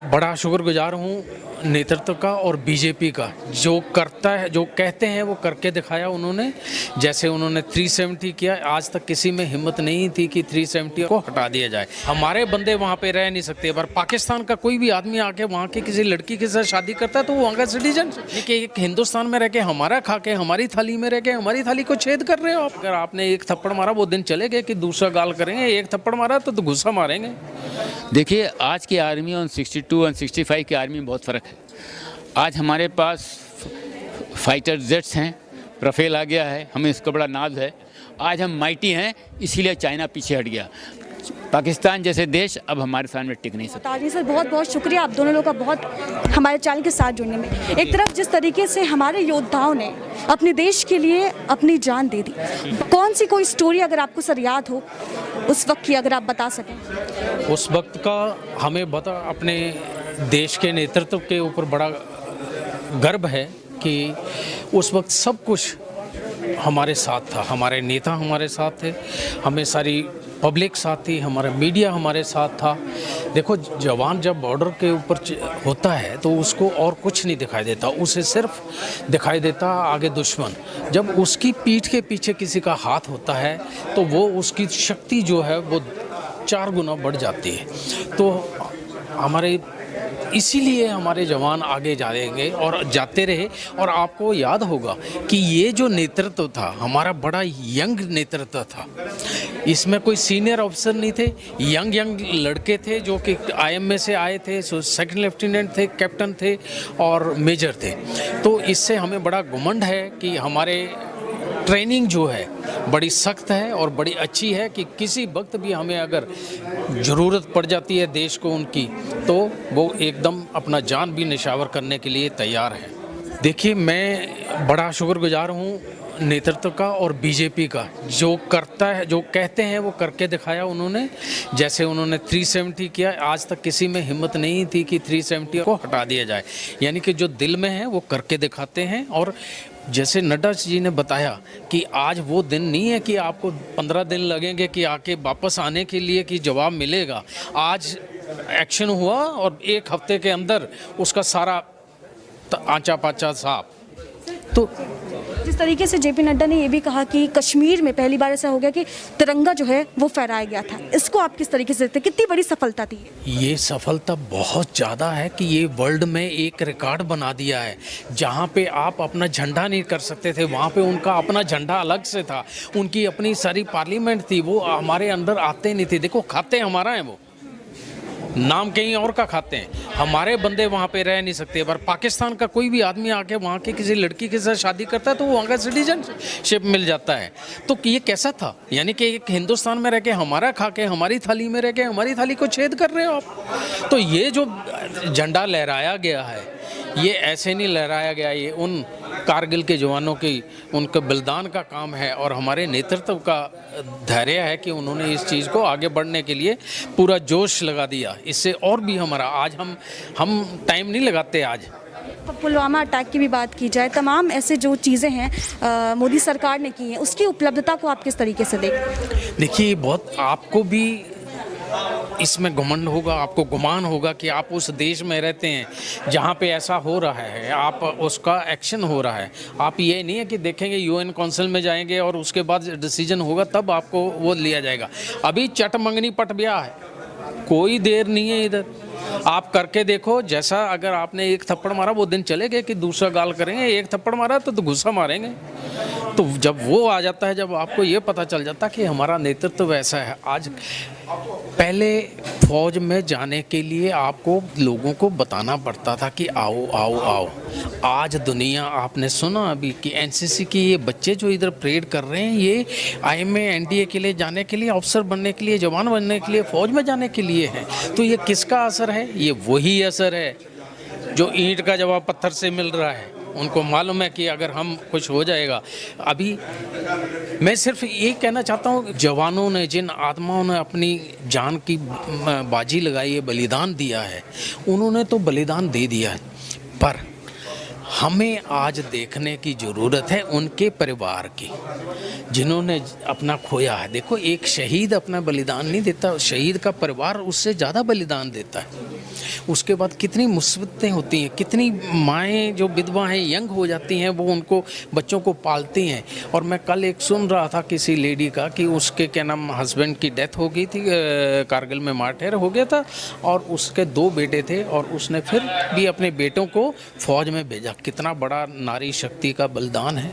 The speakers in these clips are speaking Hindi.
बड़ा शुक्रगुजार हूँ नेतृत्व का और बीजेपी का, जो करता है, जो कहते हैं वो करके दिखाया उन्होंने। जैसे उन्होंने 370 किया, आज तक किसी में हिम्मत नहीं थी कि 370 को हटा दिया जाए। हमारे बंदे वहाँ पे रह नहीं सकते, पर पाकिस्तान का कोई भी आदमी आके वहाँ की किसी लड़की के साथ शादी करता है तो वो वहाँ का सिटीजन, कि एक हिंदुस्तान में रह के हमारा खा के, हमारी थाली में रह के हमारी थाली को छेद कर रहे हो आप। अगर आपने एक थप्पड़ मारा, वो दिन चले गए कि दूसरा गाल करेंगे, एक थप्पड़ मारा तो गुस्सा मारेंगे। देखिए, आज की आर्मी और 62 और 65 की आर्मी में बहुत फ़र्क है। आज हमारे पास फाइटर जेट्स हैं, राफेल आ गया है, हमें इसका बड़ा नाज है। आज हम माइटी हैं, इसीलिए चाइना पीछे हट गया। पाकिस्तान जैसे देश अब हमारे सामने टिक नहीं सकता। ताजी सर, बहुत बहुत शुक्रिया आप दोनों लोगों का, बहुत हमारे चैनल के साथ जुड़ने में। एक तरफ जिस तरीके से हमारे योद्धाओं ने अपने देश के लिए अपनी जान दे दी, कौन सी कोई स्टोरी अगर आपको सर याद हो उस वक्त की, अगर आप बता सकें। उस वक्त का हमें अपने देश के नेतृत्व के ऊपर बड़ा गर्व है कि उस वक्त सब कुछ हमारे साथ था। हमारे नेता हमारे साथ थे, हमें सारी पब्लिक साथ थी, हमारा मीडिया हमारे साथ था। देखो, जवान जब बॉर्डर के ऊपर होता है तो उसको और कुछ नहीं दिखाई देता, उसे सिर्फ दिखाई देता आगे दुश्मन। जब उसकी पीठ के पीछे किसी का हाथ होता है तो वो उसकी शक्ति जो है वो 4 गुना बढ़ जाती है। तो हमारे इसीलिए हमारे जवान आगे जाएंगे और जाते रहे। और आपको याद होगा कि ये जो नेतृत्व था हमारा, बड़ा यंग नेतृत्व था। इसमें कोई सीनियर ऑफिसर नहीं थे, यंग लड़के थे जो कि IMA से आए थे, सेकंड लेफ्टिनेंट थे, कैप्टन थे और मेजर थे। तो इससे हमें बड़ा घमंड है कि हमारे ट्रेनिंग जो है बड़ी सख्त है और बड़ी अच्छी है कि किसी वक्त भी हमें अगर ज़रूरत पड़ जाती है देश को उनकी, तो वो एकदम अपना जान भी निछावर करने के लिए तैयार है। देखिए, मैं बड़ा शुक्रगुजार हूँ नेतृत्व का और बीजेपी का, जो करता है, जो कहते हैं वो करके दिखाया उन्होंने। जैसे उन्होंने 370 किया, आज तक किसी में हिम्मत नहीं थी कि 370 को हटा दिया जाए। यानी कि जो दिल में है वो करके दिखाते हैं। और जैसे नड्डा जी ने बताया कि आज वो दिन नहीं है कि आपको 15 दिन लगेंगे कि आके वापस आने के लिए कि जवाब मिलेगा। आज एक्शन हुआ और 1 हफ्ते के अंदर उसका सारा आंचा पाचा साफ। तो जिस तरीके से JP नड्डा ने ये भी कहा कि कश्मीर में पहली बार ऐसा हो गया कि तिरंगा जो है वो फहराया गया था, इसको आप किस तरीके से देखते हैं, कितनी बड़ी सफलता थी ये? सफलता बहुत ज़्यादा है कि ये वर्ल्ड में एक रिकॉर्ड बना दिया है। जहाँ पे आप अपना झंडा नहीं कर सकते थे, वहाँ पे उनका अपना झंडा अलग से था, उनकी अपनी सारी पार्लियामेंट थी, वो हमारे अंदर आते नहीं थे। देखो, खाते हमारा है, वो नाम कहीं और का खाते हैं। हमारे बंदे वहाँ पे रह नहीं सकते, पर पाकिस्तान का कोई भी आदमी आके वहाँ की किसी लड़की के साथ शादी करता है तो वो वहाँ का सिटीजनशिप मिल जाता है। तो ये कैसा था? यानी कि एक हिंदुस्तान में रह के हमारा खा के, हमारी थाली में रह के हमारी थाली को छेद कर रहे हो आप। तो ये जो झंडा लहराया गया है, ये ऐसे नहीं लहराया गया, ये उन कारगिल के जवानों की, उनके बलिदान का काम है और हमारे नेतृत्व का धैर्य है कि उन्होंने इस चीज़ को आगे बढ़ने के लिए पूरा जोश लगा दिया। इससे और भी हमारा आज हम टाइम नहीं लगाते। आज पुलवामा अटैक की भी बात की जाए, तमाम ऐसे जो चीज़ें हैं मोदी सरकार ने की हैं, उसकी उपलब्धता को आप किस तरीके से देखिए, बहुत आपको भी इसमें घमंड होगा, आपको गुमान होगा कि आप उस देश में रहते हैं जहाँ पे ऐसा हो रहा है, आप उसका एक्शन हो रहा है। आप ये नहीं है कि देखेंगे UN काउंसिल में जाएंगे और उसके बाद डिसीजन होगा तब आपको वो लिया जाएगा। अभी चट मंगनी पट ब्याह है, कोई देर नहीं है इधर। आप करके देखो, जैसा अगर आपने एक थप्पड़ मारा, वो दिन चले गए कि दूसरा गाल करेंगे, एक थप्पड़ मारा तो गुस्सा मारेंगे। तो जब वो आ जाता है, जब आपको ये पता चल जाता कि हमारा नेतृत्व वैसा है। आज पहले फौज में जाने के लिए आपको लोगों को बताना पड़ता था कि आओ आओ आओ। आज दुनिया, आपने सुना अभी कि NCC के ये बच्चे जो इधर परेड कर रहे हैं, ये IMA NDA के लिए जाने के लिए, अफसर बनने के लिए, जवान बनने के लिए, फौज में जाने के लिए है। तो ये किसका असर है? ये वही असर है जो ईंट का जवाब पत्थर से मिल रहा है। उनको मालूम है कि अगर हम कुछ हो जाएगा। अभी मैं सिर्फ ये कहना चाहता हूँ, जवानों ने, जिन आत्माओं ने अपनी जान की बाजी लगाई है, बलिदान दिया है, उन्होंने तो बलिदान दे दिया है, पर हमें आज देखने की ज़रूरत है उनके परिवार की, जिन्होंने अपना खोया है। देखो, एक शहीद अपना बलिदान नहीं देता, शहीद का परिवार उससे ज़्यादा बलिदान देता है। उसके बाद कितनी मुसीबतें होती हैं, कितनी माएँ जो विधवा हैं, यंग हो जाती हैं, वो उनको बच्चों को पालती हैं। और मैं कल एक सुन रहा था किसी लेडी का कि उसके क्या नाम हस्बैंड की डेथ हो गई थी, कारगिल में मार्टिर हो गया था, और उसके 2 बेटे थे, और उसने फिर भी अपने बेटों को फौज में भेजा। कितना बड़ा नारी शक्ति का बलिदान है।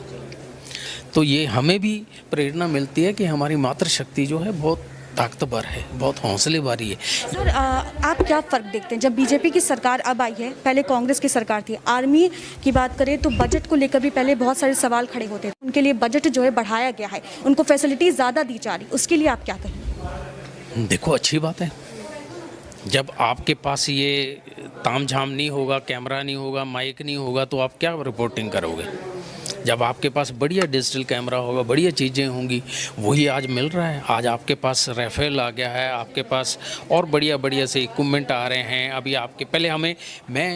तो ये हमें भी प्रेरणा मिलती है कि हमारी मातृशक्ति जो है बहुत ताकतवर है, बहुत हौसले वाली है। सर, आप क्या फ़र्क देखते हैं जब बीजेपी की सरकार अब आई है, पहले कांग्रेस की सरकार थी? आर्मी की बात करें तो बजट को लेकर भी पहले बहुत सारे सवाल खड़े होते थे। उनके लिए बजट जो है बढ़ाया गया है, उनको फैसिलिटीज़ ज़्यादा दी जा रही, उसके लिए आप क्या कहेंगे? देखो, अच्छी बात है। जब आपके पास ये तामझाम नहीं होगा, कैमरा नहीं होगा, माइक नहीं होगा, तो आप क्या रिपोर्टिंग करोगे? जब आपके पास बढ़िया डिजिटल कैमरा होगा, बढ़िया चीज़ें होंगी, वही आज मिल रहा है। आज आपके पास राफेल आ गया है, आपके पास और बढ़िया बढ़िया से इक्विपमेंट आ रहे हैं। अभी आपके पहले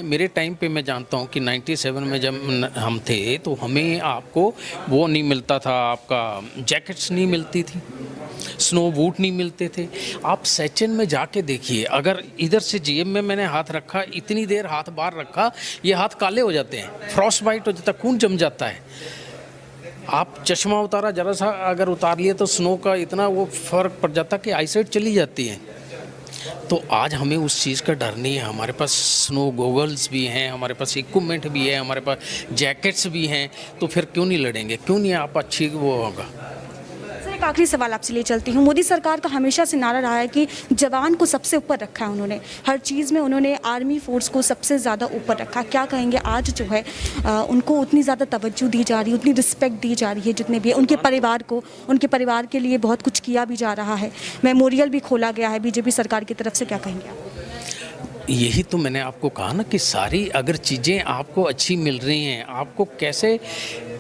मेरे टाइम पे मैं जानता हूँ कि 97 में जब हम थे तो हमें आपको वो नहीं मिलता था, आपका जैकेट्स नहीं मिलती थी, स्नो बूट नहीं मिलते थे। आप सचिन में जाके देखिए, अगर इधर से जेब में मैंने हाथ रखा, इतनी देर हाथ बाहर रखा, ये हाथ काले हो जाते हैं, फ्रॉस्ट बाइट हो जाता है, खून जम जाता है। आप चश्मा उतारा, जरा सा अगर उतार लिए तो स्नो का इतना वो फर्क पड़ जाता कि आईसाइट चली जाती है। तो आज हमें उस चीज़ का डर नहीं है। हमारे पास स्नो गॉगल्स भी हैं, हमारे पास इक्विपमेंट भी है, हमारे पास जैकेट्स भी हैं, तो फिर क्यों नहीं लड़ेंगे? क्यों नहीं आप अच्छी वो होगा। एक आखिरी सवाल आपसे ले चलती हूँ। मोदी सरकार का हमेशा से नारा रहा है कि जवान को सबसे ऊपर रखा है उन्होंने, हर चीज़ में उन्होंने आर्मी फोर्स को सबसे ज़्यादा ऊपर रखा। क्या कहेंगे आज जो है उनको उतनी ज़्यादा तवज्जो दी जा रही है, उतनी रिस्पेक्ट दी जा रही है, जितने भी उनके परिवार को, उनके परिवार के लिए बहुत कुछ किया भी जा रहा है, मेमोरियल भी खोला गया है बीजेपी सरकार की तरफ से, क्या कहेंगे आप? यही तो मैंने आपको कहा ना कि सारी अगर चीज़ें आपको अच्छी मिल रही हैं, आपको कैसे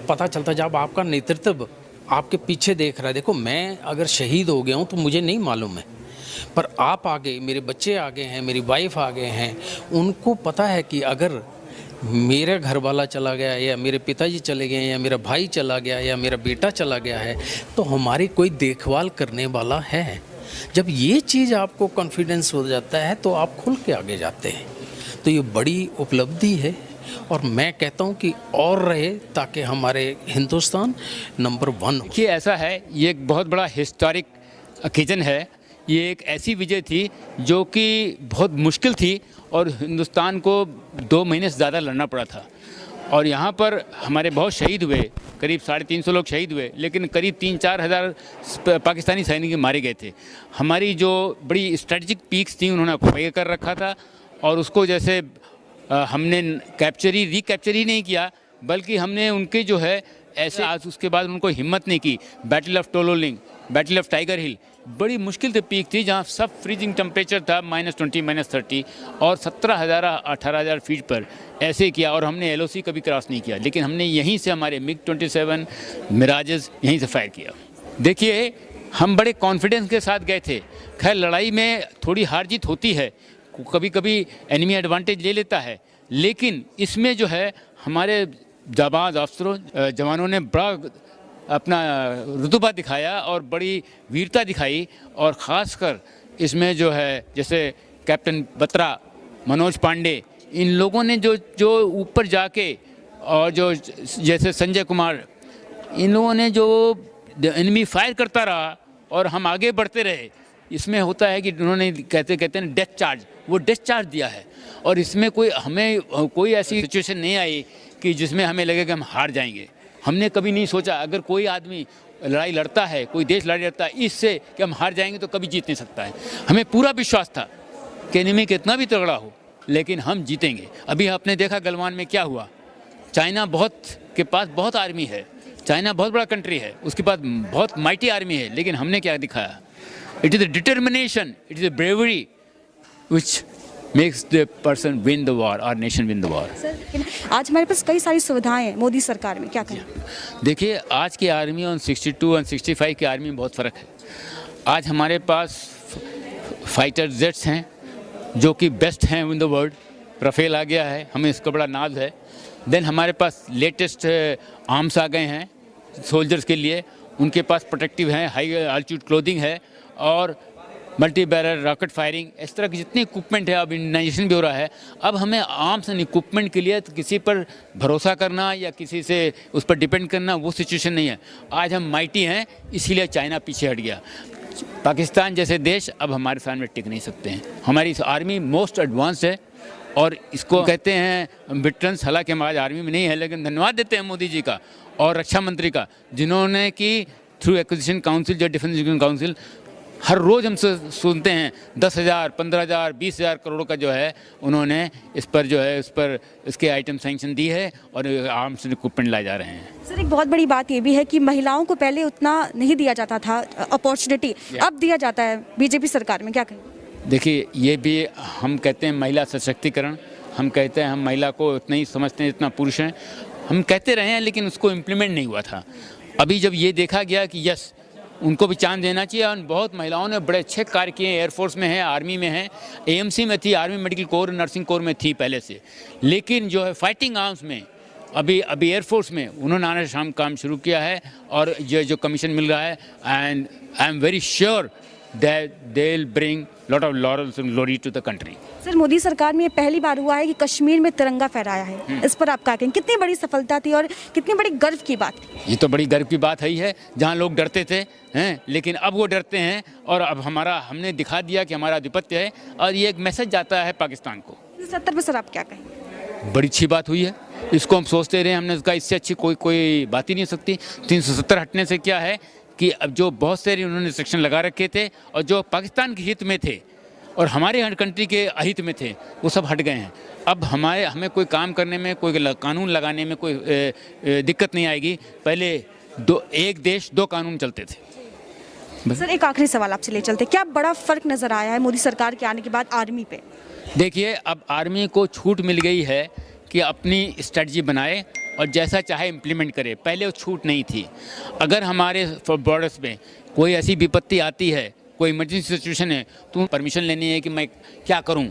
पता चलता जब आपका नेतृत्व आपके पीछे देख रहा है। देखो, मैं अगर शहीद हो गया हूँ तो मुझे नहीं मालूम है, पर आप आगे, मेरे बच्चे आगे हैं, मेरी वाइफ आगे हैं, उनको पता है कि अगर मेरा घर वाला चला गया, या मेरे पिताजी चले गए, या मेरा भाई चला गया, या मेरा बेटा चला गया है, तो हमारी कोई देखभाल करने वाला है। जब ये चीज़ आपको कॉन्फिडेंस हो जाता है तो आप खुल के आगे जाते हैं। तो ये बड़ी उपलब्धि है, और मैं कहता हूँ कि और रहे, ताकि हमारे हिंदुस्तान नंबर 1 हो। कि ऐसा है, ये एक बहुत बड़ा हिस्टोरिक ओकेजन है। ये एक ऐसी विजय थी जो कि बहुत मुश्किल थी, और हिंदुस्तान को 2 महीने से ज़्यादा लड़ना पड़ा था। और यहाँ पर हमारे बहुत शहीद हुए, करीब 350 लोग शहीद हुए, लेकिन करीब 3-4 हज़ार पाकिस्तानी सैनिक मारे गए थे। हमारी जो बड़ी स्ट्रेटजिक पीक्स थी उन्होंने ऑक्यूपाई कर रखा था, और उसको जैसे हमने रिकैप्चर ही नहीं किया, बल्कि हमने उनके जो है ऐसे आज उसके बाद उनको हिम्मत नहीं की। Battle of Tololing, battle of tiger hill बड़ी मुश्किल से पीक थी, जहाँ सब फ्रीजिंग टेम्परेचर था, -20 -30, और 17,000-18,000 फीट पर ऐसे किया। और हमने LOC कभी क्रॉस नहीं किया, लेकिन हमने यहीं से हमारे MiG-27 मिराजेस यहीं से फायर किया। देखिए, हम बड़े कॉन्फिडेंस के साथ गए थे। खैर, लड़ाई में थोड़ी हार जीत होती है, कभी कभी एनिमी एडवांटेज ले लेता है, लेकिन इसमें जो है हमारे जाबाज अफसरों, जवानों ने बड़ा अपना रुतबा दिखाया और बड़ी वीरता दिखाई। और ख़ासकर इसमें जो है जैसे कैप्टन बत्रा, मनोज पांडे, इन लोगों ने जो ऊपर जाके, और जो जैसे संजय कुमार, इन लोगों ने जो एनिमी फायर करता रहा और हम आगे बढ़ते रहे। इसमें होता है कि उन्होंने कहते हैं डेथ चार्ज, वो डेथ चार्ज दिया है। और इसमें हमें कोई ऐसी सिचुएशन नहीं आई कि जिसमें हमें लगे कि हम हार जाएंगे। हमने कभी नहीं सोचा, अगर कोई आदमी लड़ाई लड़ता है, कोई देश लड़ाई लड़ता है इससे कि हम हार जाएंगे, तो कभी जीत नहीं सकता है। हमें पूरा विश्वास था कि एनिमी कितना भी तगड़ा हो, लेकिन हम जीतेंगे। अभी आपने देखा गलवान में क्या हुआ। चाइना के पास बहुत आर्मी है, चाइना बहुत बड़ा कंट्री है, उसके पास बहुत माइटी आर्मी है, लेकिन हमने क्या दिखाया? It is a determination, it is a bravery which makes the person win the war, our nation win the war. Sir, लेकिन आज हमारे पास कई सारी सुविधाएं हैं मोदी सरकार में, क्या कहें? देखिए, आज की आर्मी और 62 और 65 की आर्मी में बहुत फ़र्क है। आज हमारे पास फाइटर जेट्स हैं जो कि बेस्ट हैं इन द वर्ल्ड। राफेल आ गया है, हमें इसका बड़ा नाज है। देन हमारे पास लेटेस्ट आर्म्स आ गए हैं सोल्जर्स के लिए, उनके पास प्रोटेक्टिव हैं, हाई अल्टीट्यूड क्लोथिंग है और मल्टी बैरल रॉकेट फायरिंग, इस तरह की जितनी इक्विपमेंट है अब इंडोनाइजेशन भी हो रहा है। अब हमें आर्म्स एंड इक्विपमेंट के लिए तो किसी पर भरोसा करना या किसी से उस पर डिपेंड करना वो सिचुएशन नहीं है। आज हम माइटी हैं, इसीलिए चाइना पीछे हट गया। पाकिस्तान जैसे देश अब हमारे सामने टिक नहीं सकते हैं। हमारी आर्मी मोस्ट एडवांस्ड है और इसको कहते हैं वेटरन्स, हालांकि हम आज आर्मी में नहीं है, लेकिन धन्यवाद देते हैं मोदी जी का और रक्षा मंत्री का, जिन्होंने कि थ्रू एक्विजिशन काउंसिल जो डिफेंस एजुकेशन काउंसिल, हर रोज़ हम सुनते हैं 10,000, 15,000, 20,000 करोड़ का जो है उन्होंने इस पर जो है उस पर इसके आइटम सैंक्शन दी है और आर्म्स इक्विपमेंट लाए जा रहे हैं। सर एक बहुत बड़ी बात ये भी है कि महिलाओं को पहले उतना नहीं दिया जाता था अपॉर्चुनिटी, अब दिया जाता है बीजेपी सरकार में, क्या कहें? देखिए, ये भी हम कहते हैं महिला सशक्तिकरण, हम कहते हैं हम महिला को उतना ही समझते हैं जितना पुरुष हैं, हम कहते रहे हैं, लेकिन उसको इम्प्लीमेंट नहीं हुआ था। अभी जब ये देखा गया कि यस उनको भी चांस देना चाहिए, और बहुत महिलाओं ने बड़े अच्छे कार्य किए, एयरफोर्स में है, आर्मी में है, एएमसी में थी, army medical corps, nursing core में थी पहले से, लेकिन जो है फाइटिंग आर्म्स में अभी एयरफोर्स में उन्होंने आना शाम काम शुरू किया है और ये जो कमीशन मिल रहा है, and I am very sure that they will bring lot of laurels and glory to the country. Sir Modi सरकार में ये पहली बार हुआ है कि कश्मीर में तिरंगा फहराया है, इस पर आप क्या कहेंगे? कितनी बड़ी सफलता थी और कितनी बड़ी गर्व की बात थी? ये तो बड़ी गर्व की बात है ही है, जहाँ लोग डरते थे हैं, लेकिन अब वो डरते हैं और अब हमने दिखा दिया कि हमारा आधिपत्य है, और ये एक मैसेज जाता है पाकिस्तान को। 70 पर सर आप क्या कहेंगे? बड़ी अच्छी बात हुई है, इसको हम सोचते रहे, हमने कहा इससे अच्छी कोई बात ही नहीं हो सकती। 370 हटने से क्या है कि अब जो बहुत सारे उन्होंने सेक्शन लगा रखे थे और जो पाकिस्तान के हित में थे और हमारे हर कंट्री के अहित में थे, वो सब हट गए हैं। अब हमें कोई काम करने में, कोई कानून लगाने में कोई दिक्कत नहीं आएगी। पहले एक देश दो कानून चलते थे। सर एक आखिरी सवाल आपसे ले चलते, क्या बड़ा फर्क नजर आया है मोदी सरकार के आने के बाद आर्मी पे? देखिए, अब आर्मी को छूट मिल गई है कि अपनी स्ट्रेटजी बनाए और जैसा चाहे इम्प्लीमेंट करे। पहले वो छूट नहीं थी। अगर हमारे बॉर्डर्स में कोई ऐसी विपत्ति आती है, कोई इमरजेंसी सिचुएशन है, तो परमिशन लेनी है कि मैं क्या करूं,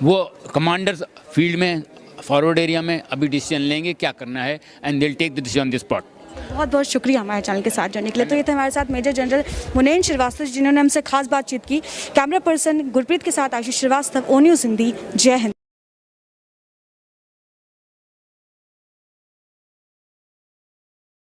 वो कमांडर्स फील्ड में फॉरवर्ड एरिया में अभी डिसीजन लेंगे क्या करना है, and they will take the decision on the spot. बहुत बहुत शुक्रिया हमारे चैनल के साथ जुड़ने के लिए। तो ये थे हमारे साथ मेजर जनरल मुनेन श्रीवास्तव, जिन्होंने हमसे खास बातचीत की। कैमरा पर्सन गुरप्रीत के साथ आशीष श्रीवास्तव, ओ न्यूज़ हिंदी। जय हिंद।